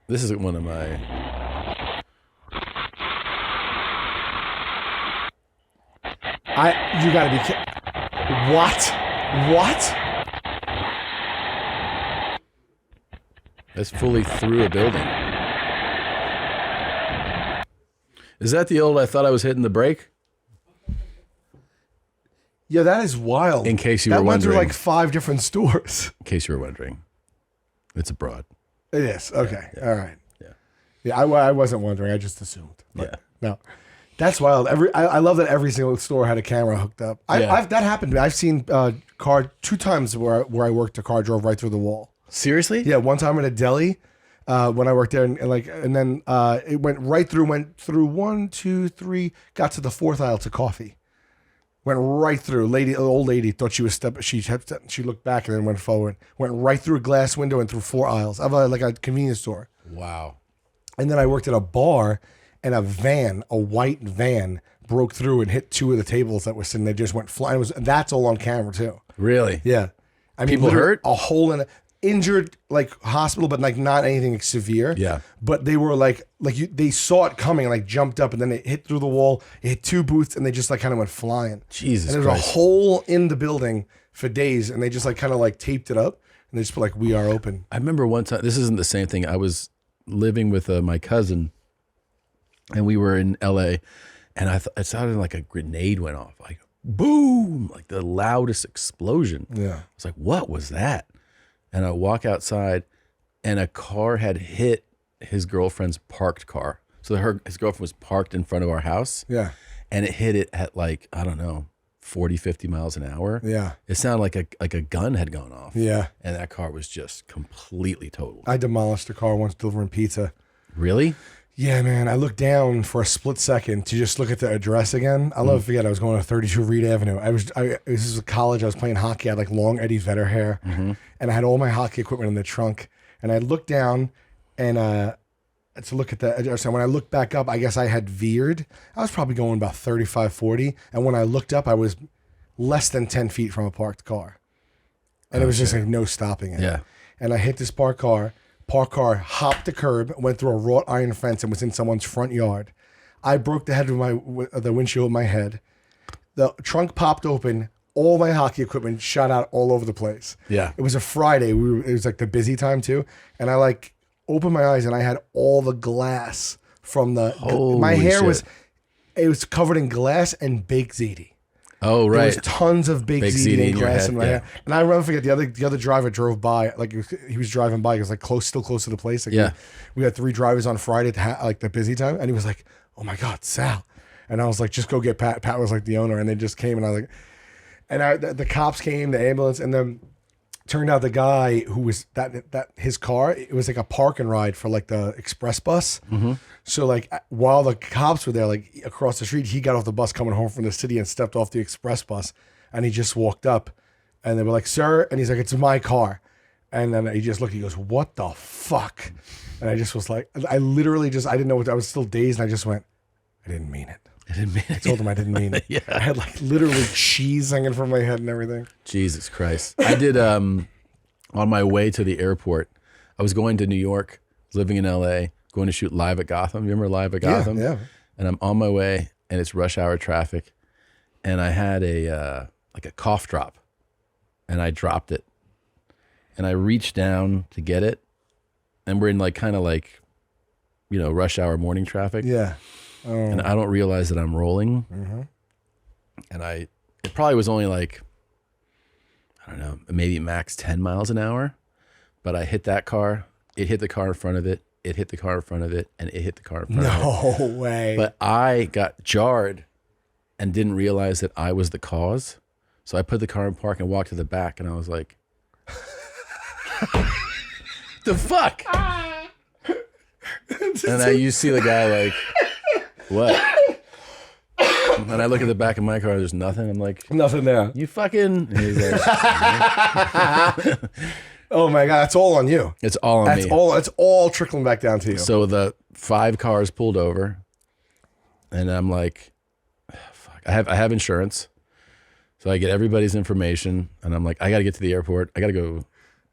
This is one of my. You gotta be kidding. What? That's fully through a building. Is that the old I thought I was hitting the brake? Yeah, that is wild. In case you were that went through wondering. like 5 different stores. In case you were wondering. It's abroad. It is. Okay. Yeah. All right. Yeah. Yeah, I wasn't wondering. I just assumed. Yeah. No. That's wild. I love that every single store had a camera hooked up. That happened to me. I've seen car 2 times where I worked, a car drove right through the wall. Seriously? Yeah, one time in a deli when I worked there, and then it went right through. Went through 1, 2, 3, got to the 4th aisle to coffee. Went right through. Old lady thought she was stepping. She looked back and then went forward. Went right through a glass window and through 4 aisles of like a convenience store. Wow. And then I worked at a bar, and a white van, broke through and hit 2 of the tables that were sitting there. Just went flying. That's all on camera too. Really? Yeah. I mean, People hurt? A hole in injured, like hospital, but like not anything severe. Yeah. But they were they saw it coming and like jumped up, and then it hit through the wall. It hit 2 booths, and they just like kind of went flying. Jesus And there was Christ. a hole in the building for days, and they just like kind of like taped it up, and they just put like, "We are open." I remember one time, this isn't the same thing. I was living with my cousin, and we were in LA, and it sounded like a grenade went off, like boom, like the loudest explosion. Yeah. I was like, what was that? And I walk outside, and a car had hit his girlfriend's parked car. So his girlfriend was parked in front of our house. Yeah. And it hit it at like, I don't know, 40, 50 miles an hour. Yeah. It sounded like a gun had gone off. Yeah. And that car was just completely totaled. I demolished a car once delivering pizza. Really? Yeah, man. I looked down for a split second to just look at the address again. I'll never forget. I was going to 32 Reed Avenue. This was college. I was playing hockey. I had like long Eddie Vedder hair, and I had all my hockey equipment in the trunk. And I looked down, and to look at the address. And when I looked back up, I guess I had veered. I was probably going about 35, 40. And when I looked up, I was less than 10 feet from a parked car, and it was just like no stopping it. Yeah. And I hit this parked car. Parked car hopped the curb, went through a wrought iron fence, and was in someone's front yard. I broke the head of the windshield with my head. The trunk popped open. All my hockey equipment shot out all over the place. Yeah. It was a Friday. It was like the busy time too. And I like opened my eyes, and I had all the glass from my hair shit. was covered in glass and baked ziti. Oh, There right. was tons of baked ziti in and your glass head, in my yeah. hair. And I never forget the other driver drove by, like he was driving by. He was like still close to the place. Like Yeah. we had 3 drivers on Friday at like the busy time, and he was like, "Oh my God, Sal!" And I was like, "Just go get Pat." Pat was like the owner, and they just came, and I was like, the cops came, the ambulance, and then turned out the guy who was that his car, it was like a park and ride for like the express bus. So like while the cops were there, like across the street, he got off the bus coming home from the city and stepped off the express bus, and he just walked up, and they were like, "Sir," and he's like, "It's my car," and then he just looked, he goes, "What the fuck?" And I just was like, I literally just, I didn't know what, I was still dazed, and I just went, "I didn't mean it." I told him I didn't mean it. Yeah. I had like literally cheese hanging from my head and everything. Jesus Christ. I did, on my way to the airport, I was going to New York, living in LA, going to shoot Live at Gotham. You remember Live at Gotham? Yeah. And I'm on my way, and it's rush hour traffic, and I had a cough drop, and I dropped it, and I reached down to get it, and we're in like kind of like, rush hour morning traffic. Yeah. And I don't realize that I'm rolling. And it probably was only like, I don't know, maybe max 10 miles an hour. But I hit that car, it hit the car in front of it, it hit the car in front of it, and it hit the car in front of it. No way. But I got jarred and didn't realize that I was the cause. So I put the car in park and walked to the back, and I was like, the fuck? And you see the guy like, what? And I look at the back of my car, there's nothing. I'm like, Nothing there. you fucking. And he's like, Oh my God, that's all on you. it's all on That's me. all. It's all trickling back down to you. So the 5 cars pulled over, and I'm like, fuck. I have insurance, so I get everybody's information, and I'm like, I got to get to the airport. I got to go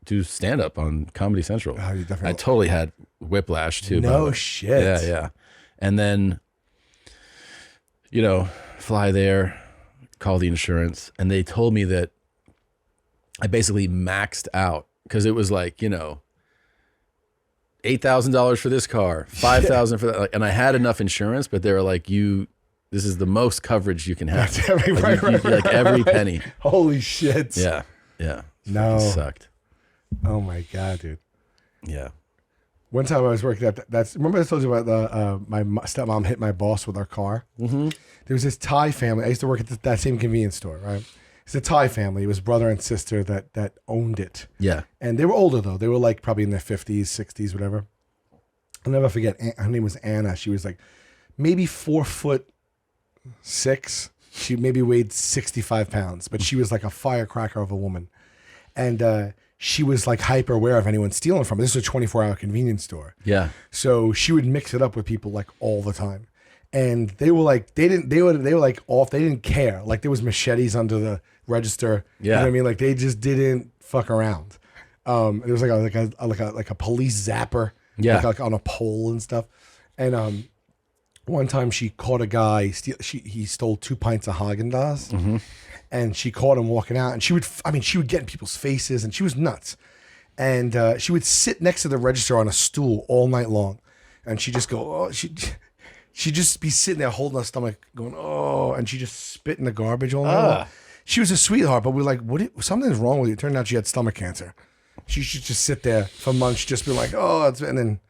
do stand up on Comedy Central. Oh, you definitely. I totally had whiplash too. No shit. Yeah, yeah. And then, fly there, call the insurance, and they told me that I basically maxed out because it was like, $8,000 for this car, $5,000 for that, and I had enough insurance, but they were like, this is the most coverage you can have. Like every penny. Holy shit. Yeah, yeah. No. It sucked. Oh my God, dude. Yeah. One time I was working at remember I told you about my stepmom hit my boss with our car? Mm-hmm. There was this Thai family. I used to work at that same convenience store, right? It's a Thai family. It was brother and sister that owned it. Yeah. And they were older though. They were like probably in their 50s, 60s, whatever. I'll never forget. Her name was Anna. She was like maybe 4'6". She maybe weighed 65 pounds, but she was like a firecracker of a woman. And she was like hyper aware of anyone stealing from her. This was a 24-hour convenience store. Yeah. So she would mix it up with people like all the time. And they were like, they were like off. They didn't care. Like there was machetes under the register. Yeah. You know what I mean? Like they just didn't fuck around. There was like a police zapper. Yeah. Like on a pole and stuff. And one time she caught a guy. He stole 2 pints of Haagen-Dazs. Mm-hmm. And she caught him walking out. And she would get in people's faces. And she was nuts. And she would sit next to the register on a stool all night long. And she'd just go, oh, she'd just be sitting there holding her stomach going, oh, and she just spit in the garbage all night long. She was a sweetheart, but we're like, something's wrong with you. It turned out she had stomach cancer. She should just sit there for months, just be like, oh, and then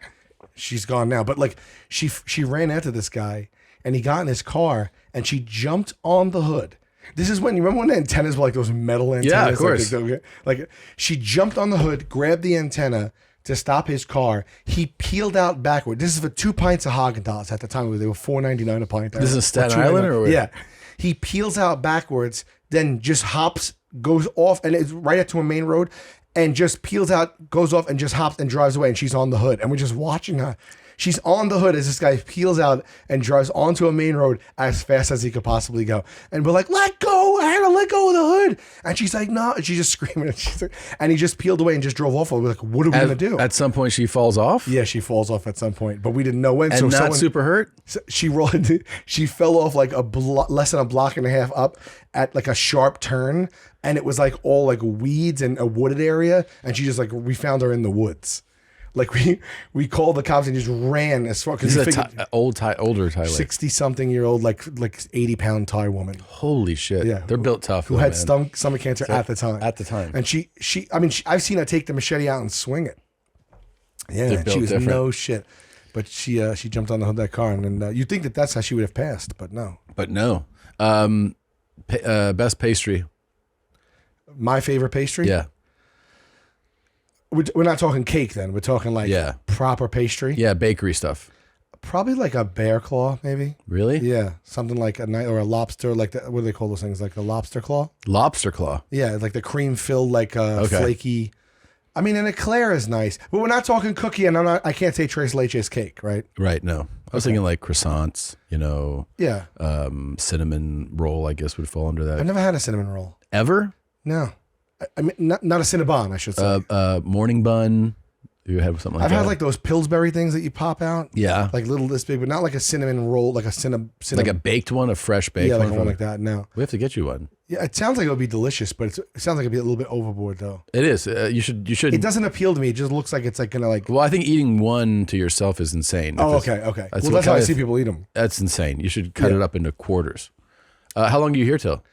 she's gone now. But like she ran after this guy and he got in his car and she jumped on the hood. This is when, you remember when the antennas were like those metal antennas? Yeah, of course. Like she jumped on the hood, grabbed the antenna to stop his car. He peeled out backward. This is for 2 pints of Haagen-Dazs at the time. They were $4.99 a pint. This is Staten Island or what? Yeah. He peels out backwards, then just hops, goes off, and it's right up to a main road, and just peels out, goes off, and just hops and drives away, and she's on the hood. And we're just watching her. She's on the hood as this guy peels out and drives onto a main road as fast as he could possibly go. And we're like, let go, Hannah, let go of the hood. And she's like, no. And she's just screaming. And he just peeled away and just drove off. We're like, what are we going to do? At some point she falls off? Yeah, she falls off at some point, but we didn't know when. And not super hurt? She rolled. She fell off like less than a block and a half up at like a sharp turn. And it was like all like weeds and a wooded area. And she just like, we found her in the woods. Like we called the cops and just ran as far. This is an older Thai lady. 60-something-year-old, like 80-pound Thai woman. Holy shit! Yeah, they're built tough. Who had stomach cancer at the time. At the time, and I've seen her take the machete out and swing it. Yeah, she was different. no shit. But she jumped on the hood of that car, and then you'd think that's how she would have passed, but no. But no. Best pastry. My favorite pastry. Yeah. We're not talking cake then. We're talking like proper pastry. Yeah, bakery stuff. Probably like a bear claw, maybe. Really? Yeah, something like a night or a lobster, like what do they call those things? Like a lobster claw. Lobster claw. Yeah, like the cream filled, like flaky. I mean, an eclair is nice, but we're not talking cookie, and I can't say tres leches cake, right? Right. No, I was thinking like croissants. Yeah. Cinnamon roll, I guess, would fall under that. I've never had a cinnamon roll. Ever? No. I mean, not a Cinnabon, I should say. Morning bun. You have something like that? I've had like those Pillsbury things that you pop out. Yeah. Like little this big, but not like a cinnamon roll, like a cinnamon. Like a baked one, a fresh baked one? Yeah, like one like that. No. We have to get you one. Yeah, it sounds like it would be delicious, but it sounds like it'd be a little bit overboard though. It is. You should. It doesn't appeal to me. It just looks like it's like gonna like. Well, I think eting one to yourself is insane. Oh, okay. That's how I see people eat them. That's insane. You should cut it up into quarters. How long are you here till?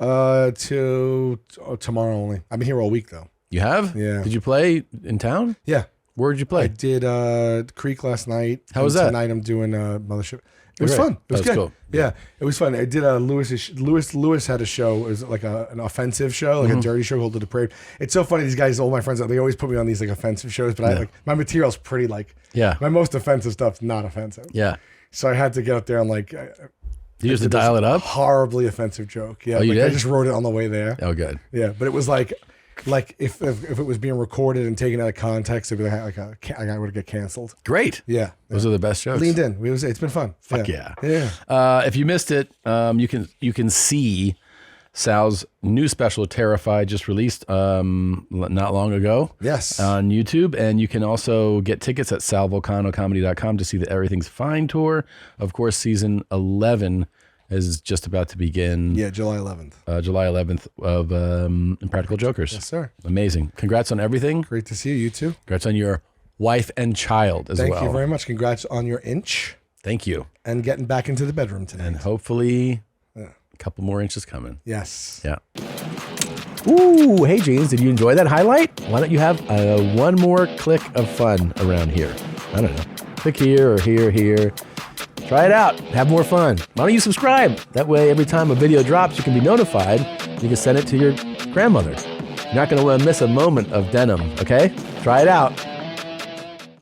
Till tomorrow only. I've been here all week though. You have? Yeah. Did you play in town? Yeah. Where did you play? I did Creek last night. How was that? Tonight I'm doing Mothership. It was fun. It was good. Cool. Yeah, it was fun. I did Lewis had a show. It was like an offensive show, like a dirty show called The Depraved. It's so funny. These guys, all my friends, they always put me on these like offensive shows, but I like my material's pretty like my most offensive stuff's not offensive. Yeah. So I had to get up there and like. You used to dial it up? Horribly offensive joke. Yeah. Oh, you did? I just wrote it on the way there. Oh, good. Yeah, but it was like if it was being recorded and taken out of context, it'd be like I would get canceled. Great. Yeah. Those are the best jokes. Leaned in. It's been fun. Fuck yeah. Yeah. If you missed it, you can see Sal's new special, Terrified, just released not long ago. Yes. On YouTube. And you can also get tickets at salvolcanocomedy.com to see the Everything's Fine tour. Of course, season 11 is just about to begin. Yeah, July 11th. July 11th of Impractical Jokers. Yes, sir. Amazing. Congrats on everything. Great to see you. You too. Congrats on your wife and child as well. Thank you very much. Congrats on your inch. Thank you. And getting back into the bedroom tonight. And hopefully a couple more inches coming. Yes. Yeah. Ooh, hey, Jeans, did you enjoy that highlight? Why don't you have one more click of fun around here? I don't know. Click here or here or here. Try it out. Have more fun. Why don't you subscribe? That way, every time a video drops, you can be notified. You can send it to your grandmother. You're not going to miss a moment of denim, okay? Try it out.